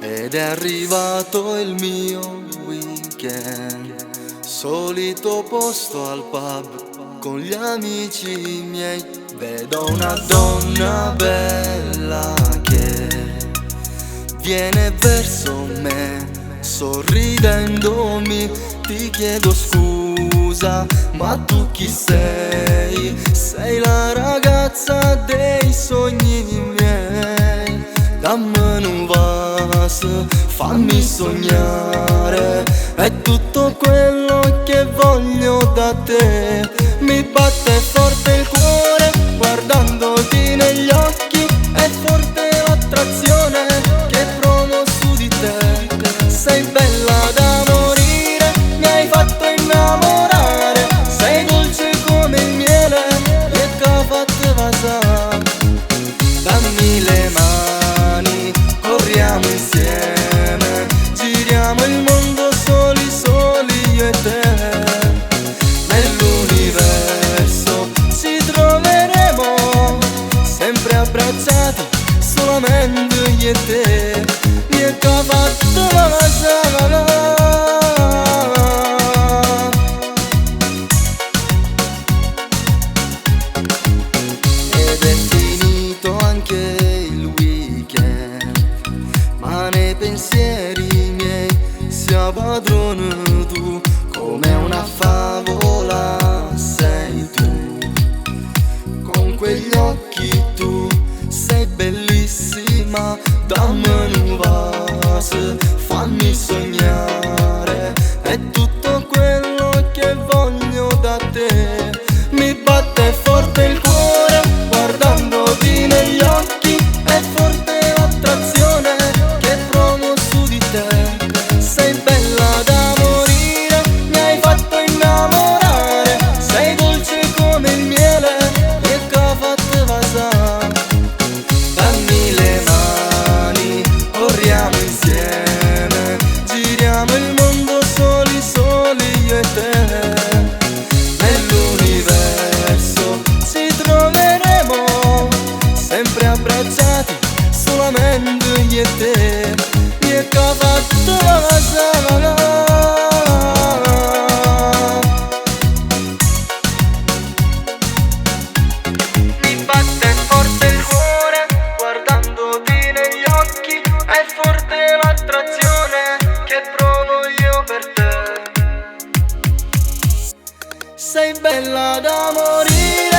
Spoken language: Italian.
Ed è arrivato il mio weekend, solito posto al pub con gli amici miei. Vedo una donna bella che viene verso me, sorridendomi. Ti chiedo scusa, ma tu chi sei? Sei la ragazza dei sogni miei. Dammi un vaso, fammi sognare, è tutto quello che voglio da te. Mi batte forte il cuore guardandoti negli occhi, è forte l'attrazione che provo su di te. Sei bella da morire, mi hai fatto innamorare, sei dolce come il miele e che ha fatto vasare. Dammi le mani, corriamo insieme, giriamo il mondo soli, soli io e te. Nell'universo ci troveremo, sempre abbracciati, solamente io e te. Io che ho fatto la masala. Ed è finito anche il weekend, ma nei pensieri miei sia padrone tu. Come una favola sei tu, con quegli occhi tu sei bellissima. Dammi un vaso, fammi sognare, è tutto quello che voglio da te. Mi batte forte il cuore guardandoti negli occhi, è forte l'attrazione che provo su di te. Sei bella da morire, mi hai fatto innamorare, sei dolce come il miele e che ha fatto vasare. Dammi le mani, corriamo insieme, giriamo il mondo soli, soli io e te. Nell'universo ci troveremo, sempre abbracciati, solamente io e te. Io che ho fatto la masala. Mi batte forte il cuore guardandoti negli occhi, è forte l'attrazione che provo io per te. Sei bella da morire.